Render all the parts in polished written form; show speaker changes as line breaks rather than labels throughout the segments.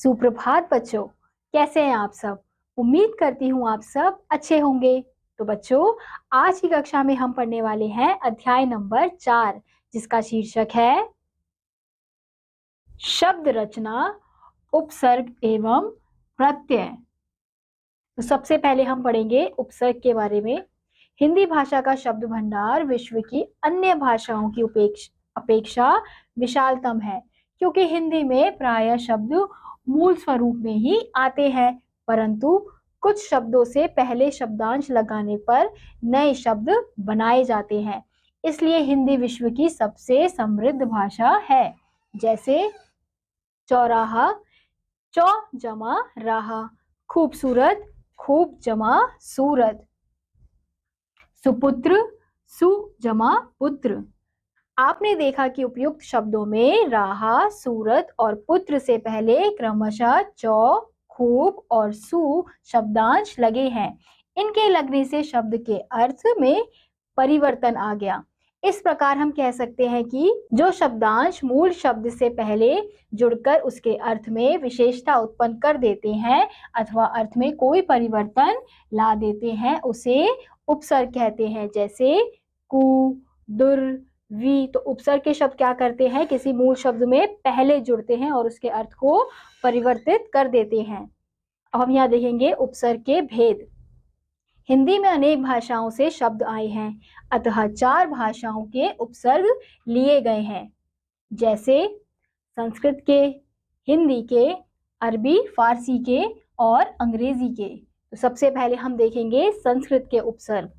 सुप्रभात बच्चों, कैसे हैं आप सब। उम्मीद करती हूँ आप सब अच्छे होंगे। तो बच्चों, आज की कक्षा में हम पढ़ने वाले हैं अध्याय नंबर 4, जिसका शीर्षक है शब्द रचना, उपसर्ग एवं प्रत्यय। तो सबसे पहले हम पढ़ेंगे उपसर्ग के बारे में। हिंदी भाषा का शब्द भंडार विश्व की अन्य भाषाओं की अपेक्षा विशालतम है, क्योंकि हिंदी में प्रायः शब्द मूल स्वरूप में ही आते हैं, परंतु कुछ शब्दों से पहले शब्दांश लगाने पर नए शब्द बनाए जाते हैं। इसलिए हिंदी विश्व की सबसे समृद्ध भाषा है। जैसे चौराहा, चौ जमा राहा, खूबसूरत, खूब जमा सूरत, सुपुत्र, सु जमा पुत्र। आपने देखा कि उपयुक्त शब्दों में राहा, सूरत और पुत्र से पहले क्रमशः चौ, खूब और सु शब्दांश लगे हैं। इनके लगने से शब्द के अर्थ में परिवर्तन आ गया। इस प्रकार हम कह सकते हैं कि जो शब्दांश मूल शब्द से पहले जुड़कर उसके अर्थ में विशेषता उत्पन्न कर देते हैं अथवा अर्थ में कोई परिवर्तन ला देते हैं, उसे उपसर्ग कहते हैं। जैसे कु, दुर, वी। तो उपसर्ग के शब्द क्या करते हैं, किसी मूल शब्द में पहले जुड़ते हैं और उसके अर्थ को परिवर्तित कर देते हैं। अब हम यहाँ देखेंगे उपसर्ग के भेद। हिंदी में अनेक भाषाओं से शब्द आए हैं, अतः 4 भाषाओं के उपसर्ग लिए गए हैं। जैसे संस्कृत के, हिंदी के, अरबी फारसी के और अंग्रेजी के। तो सबसे पहले हम देखेंगे संस्कृत के उपसर्ग।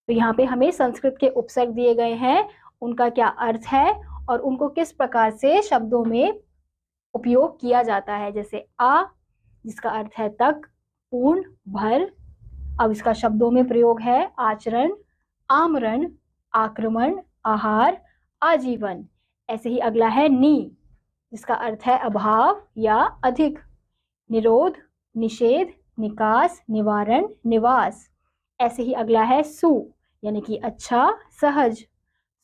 तो यहाँ पे हमें संस्कृत के उपसर्ग दिए गए हैं, उनका क्या अर्थ है और उनको किस प्रकार से शब्दों में उपयोग किया जाता है। जैसे आ, जिसका अर्थ है तक, पूर्ण, भर। अब इसका शब्दों में प्रयोग है आचरण, आमरण, आक्रमण, आहार, आजीवन। ऐसे ही अगला है नी, जिसका अर्थ है अभाव या अधिक, निरोध, निषेध, निकास, निवारण, निवास। ऐसे ही अगला है सु, यानी कि अच्छा, सहज,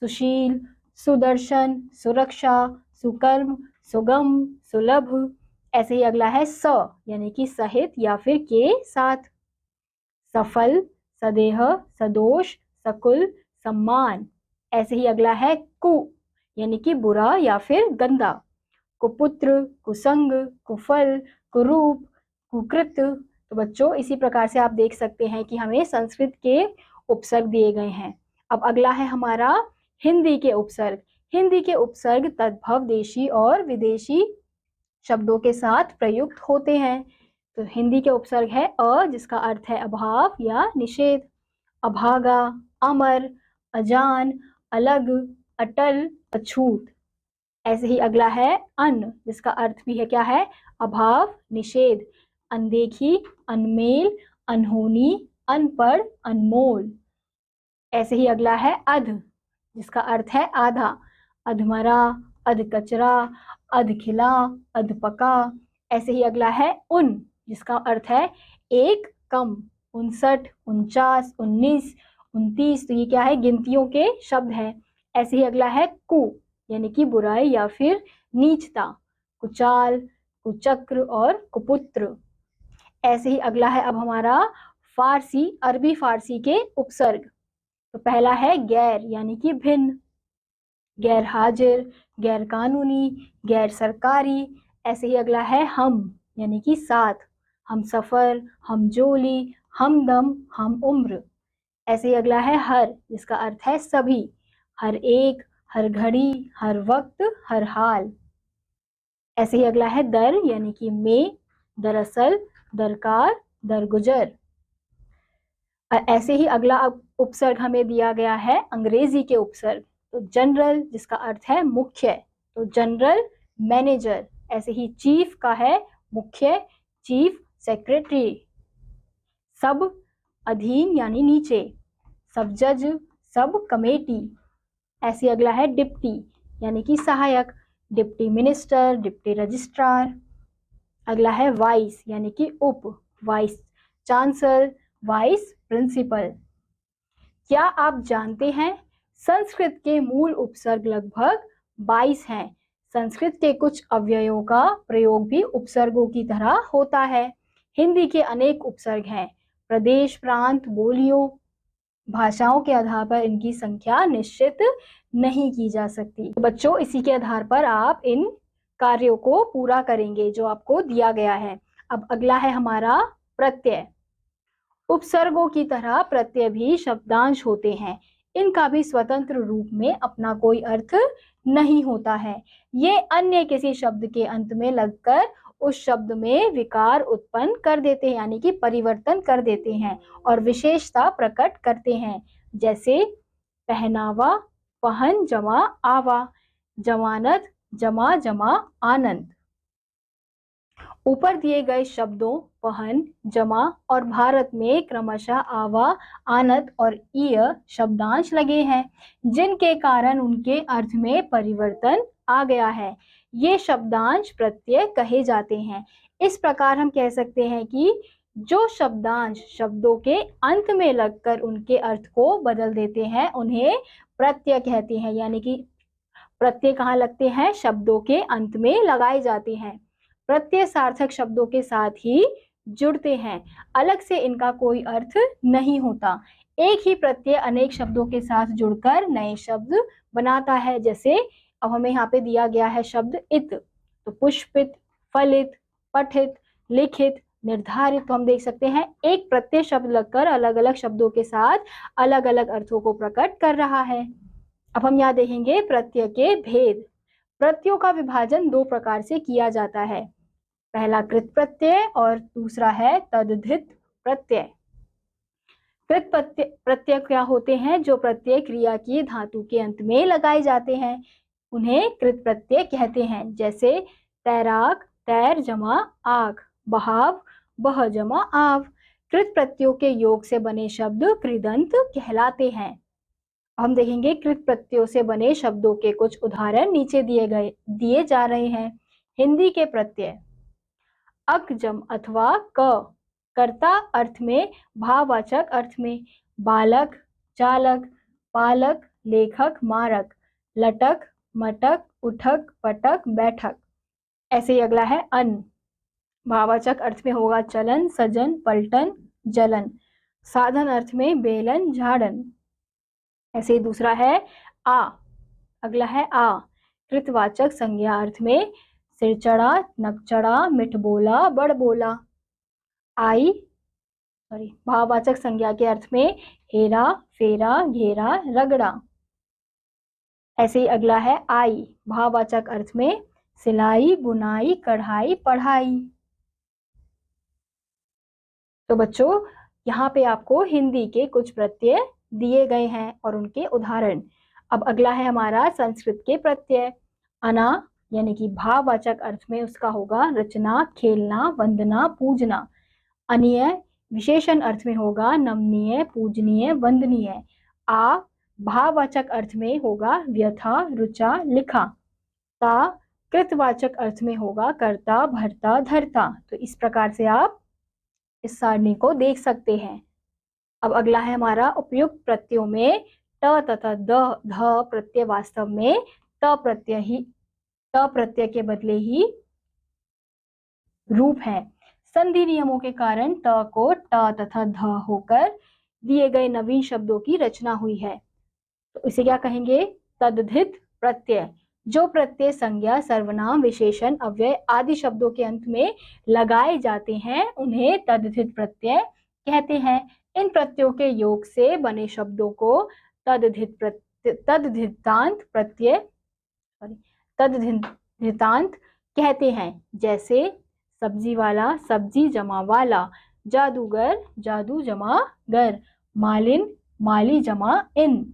सुशील, सुदर्शन, सुरक्षा, सुकर्म, सुगम, सुलभ। ऐसे ही अगला है स, यानी कि सहित या फिर के साथ, सफल, सदेह, सदोष, सकुल, सम्मान। ऐसे ही अगला है कु, यानी कि बुरा या फिर गंदा, कुपुत्र, कुसंग, कुफल, कुरूप, कुकृत। तो बच्चों, इसी प्रकार से आप देख सकते हैं कि हमें संस्कृत के उपसर्ग दिए गए हैं। अब अगला है हमारा हिंदी के उपसर्ग। हिंदी के उपसर्ग तद्भव देशी और विदेशी शब्दों के साथ प्रयुक्त होते हैं। तो हिंदी के उपसर्ग है अ, जिसका अर्थ है अभाव या निषेध, अभागा, अमर, अजान, अलग, अटल, अछूत। ऐसे ही अगला है अन, जिसका अर्थ भी है क्या है, अभाव, निषेध, अनदेखी, अनमेल, अनहोनी, अनपढ़, अनमोल। ऐसे ही अगला है अध, जिसका अर्थ है आधा, अधमरा, अधकचरा, अधखिला, अधपका। ऐसे ही अगला है उन, जिसका अर्थ है एक, कम, 59, 49, 19, 29। तो ये क्या है, गिनतियों के शब्द है। ऐसे ही अगला है कु, यानी कि बुराई या फिर नीचता, कुचाल, कुचक्र और कुपुत्र। ऐसे ही अगला है अब हमारा फारसी, अरबी फारसी के उपसर्ग। तो पहला है गैर, यानी कि भिन्न, गैर हाजिर, गैर कानूनी, गैर सरकारी। ऐसे ही अगला है हम, यानी कि साथ, हम सफर, हम जोली, हमदम, हम उम्र। ऐसे ही अगला है हर, जिसका अर्थ है सभी, हर एक, हर घड़ी, हर वक्त, हर हाल। ऐसे ही अगला है दर, यानी कि में, दरअसल, दरकार, दरगुजर। ऐसे ही अगला उपसर्ग हमें दिया गया है अंग्रेजी के उपसर्ग। तो जनरल, जिसका अर्थ है मुख्य, तो जनरल मैनेजर। ऐसे ही चीफ का है मुख्य, चीफ सेक्रेटरी। सब, अधीन यानी नीचे, सब जज, सब कमेटी। ऐसे अगला है डिप्टी, यानी कि सहायक, डिप्टी मिनिस्टर, डिप्टी रजिस्ट्रार। अगला है वाइस, यानी कि उप, वाइस चांसलर, वाइस प्रिंसिपल। क्या आप जानते हैं संस्कृत के मूल उपसर्ग लगभग 22 हैं। संस्कृत के कुछ अव्ययों का प्रयोग भी उपसर्गों की तरह होता है। हिंदी के अनेक उपसर्ग हैं। प्रदेश, प्रांत, बोलियों, भाषाओं के आधार पर इनकी संख्या निश्चित नहीं की जा सकती। तो बच्चों, इसी के आधार पर आप इन कार्यों को पूरा करेंगे जो आपको दिया गया है। अब अगला है हमारा प्रत्यय। उपसर्गों की तरह प्रत्यय भी शब्दांश होते हैं। इनका भी स्वतंत्र रूप में अपना कोई अर्थ नहीं होता है। ये अन्य किसी शब्द के अंत में लगकर उस शब्द में विकार उत्पन्न कर देते हैं, यानी कि परिवर्तन कर देते हैं और विशेषता प्रकट करते हैं। जैसे पहनावा, पहन जमा आवा, जमानत, जमा जमा आनंद। ऊपर दिए गए शब्दों पहन, जमा और भारत में क्रमशः आवा, आनत और ईय शब्दांश लगे हैं, जिनके कारण उनके अर्थ में परिवर्तन आ गया है। ये शब्दांश प्रत्यय कहे जाते हैं। इस प्रकार हम कह सकते हैं कि जो शब्दांश शब्दों के अंत में लगकर उनके अर्थ को बदल देते हैं उन्हें प्रत्यय कहते हैं। यानी कि प्रत्यय कहाँ लगते हैं? शब्दों के अंत में लगाए जाते हैं। प्रत्यय सार्थक शब्दों के साथ ही जुड़ते हैं, अलग से इनका कोई अर्थ नहीं होता। एक ही प्रत्यय अनेक शब्दों के साथ जुड़कर नए शब्द बनाता है। जैसे अब हमें यहाँ पे दिया गया है शब्द इत, तो पुष्पित, फलित, पठित, लिखित, निर्धारित। तो हम देख सकते हैं एक प्रत्यय शब्द लगकर अलग अलग शब्दों के साथ अलग अलग अर्थों को प्रकट कर रहा है। अब हम यहाँ देखेंगे प्रत्यय के भेद। प्रत्ययों का विभाजन दो प्रकार से किया जाता है। पहला कृत प्रत्यय और दूसरा है तद्धित प्रत्यय। कृत प्रत्यय क्या होते हैं? जो प्रत्यय क्रिया की धातु के अंत में लगाए जाते हैं उन्हें कृत प्रत्यय कहते हैं। जैसे तैराक, तैर जमा आग, बहाव, बह जमा आव। कृत प्रत्ययों के योग से बने शब्द कृदंत कहलाते हैं। हम देखेंगे कृत प्रत्ययों से बने शब्दों के कुछ उदाहरण नीचे दिए जा रहे हैं। हिंदी के प्रत्यय अक, जम अथवा क, कर्ता अर्थ में, भाववाचक अर्थ में। बालक, चालक, पालक, लेखक, मारक, लटक, मटक, उठक, पटक, बैठक। ऐसे ही अगला है अन, भाववाचक अर्थ में होगा चलन, सजन, पलटन, जलन। साधन अर्थ में बेलन, झाड़न। ऐसे ही दूसरा है आ, अगला है आ, कृतवाचक संज्ञा अर्थ में सिर चढ़ा, नक चढ़ा, मिठ बोला, बड़ बोला। आई, भाववाचक संज्ञा के अर्थ में हेरा, फेरा, घेरा, रगड़ा। ऐसे ही अगला है आई, भाववाचक अर्थ में सिलाई, बुनाई, कढ़ाई, पढ़ाई। तो बच्चों, यहाँ पे आपको हिंदी के कुछ प्रत्यय दिए गए हैं और उनके उदाहरण। अब अगला है हमारा संस्कृत के प्रत्यय। अना यानी कि भाववाचक अर्थ में उसका होगा रचना, खेलना, वंदना, पूजना। अनीय विशेषण अर्थ में होगा नमनीय, पूजनीय, वंदनीय। आ, भाववाचक अर्थ में होगा व्यथा, रुचा, लिखा। ता, कृतवाचक अर्थ में होगा कर्ता, भरता, धरता। तो इस प्रकार से आप इस सारणी को देख सकते हैं। अब अगला है हमारा उपयुक्त प्रत्ययों में ट तथा ध प्रत्यय वास्तव में त प्रत्यय के बदले ही रूप है। संधि नियमों के कारण त को ट तथा ध होकर दिए गए नवीन शब्दों की रचना हुई है। तो इसे क्या कहेंगे? तद्धित प्रत्यय। जो प्रत्यय संज्ञा, सर्वनाम, विशेषण, अव्यय आदि शब्दों के अंत में लगाए जाते हैं उन्हें तद्धित प्रत्यय कहते हैं। इन प्रत्ययों के योग से बने शब्दों को तद्धितांत कहते हैं। जैसे सब्जी वाला, सब्जी जमा वाला, जादूगर, जादू जमा गर, मालिन, माली जमा इन।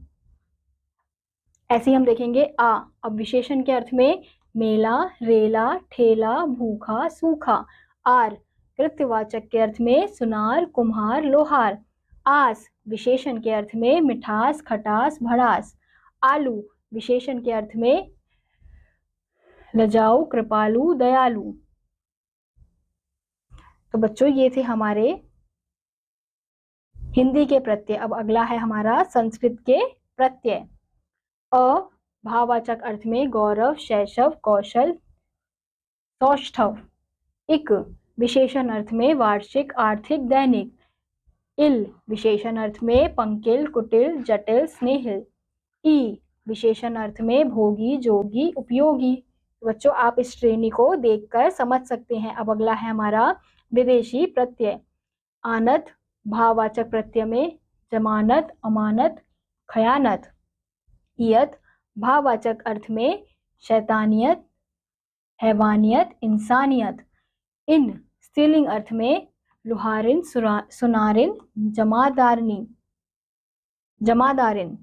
ऐसे ही हम देखेंगे आ। अब विशेषण के अर्थ में मेला, रेला, ठेला, भूखा, सूखा। आर, कृत्यवाचक के अर्थ में सुनार, कुम्हार, लोहार। आस, विशेषण के अर्थ में मिठास, खटास, भड़ास। आलू, विशेषण के अर्थ में लजाऊ, कृपालु, दयालु। तो बच्चों, ये थे हमारे हिंदी के प्रत्यय। अब अगला है हमारा संस्कृत के प्रत्यय। अ, भाववाचक अर्थ में गौरव, शैशव, कौशल, सौष्ठव। इक विशेषण अर्थ में वार्षिक, आर्थिक, दैनिक। इल विशेषण अर्थ में पंकिल, कुटिल, जटिल, स्नेहिल। ई विशेषण अर्थ में भोगी, जोगी, उपयोगी। बच्चों आप इस श्रेणी को देखकर समझ सकते हैं। अब अगला है हमारा विदेशी प्रत्यय। आनत भाववाचक प्रत्यय में जमानत, अमानत, खयानत। इयत भाववाचक अर्थ में शैतानियत, हैवानियत, इंसानियत। इन स्त्रीलिंग अर्थ में लुहारिन, सुनारिन, जमादारनी, जमादारिन।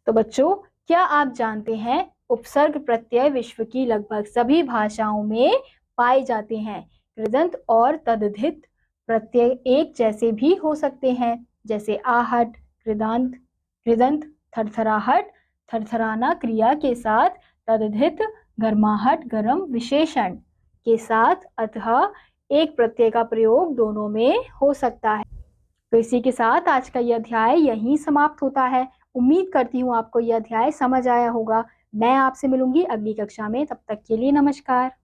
तो बच्चों क्या आप जानते हैं उपसर्ग प्रत्यय विश्व की लगभग सभी भाषाओं में पाए जाते हैं। कृदंत और तद्धित प्रत्यय एक जैसे भी हो सकते हैं, जैसे आहट, कृदंत, कृदंत थरथराहट, थरथराना क्रिया के साथ, तद्धित गर्माहट, गरम विशेषण के साथ, अतः एक प्रत्यय का प्रयोग दोनों में हो सकता है। तो इसी के साथ आज का यह अध्याय यहीं समाप्त होता है। उम्मीद करती हूँ आपको यह अध्याय समझ आया होगा। मैं आपसे मिलूंगी अगली कक्षा में, तब तक के लिए नमस्कार।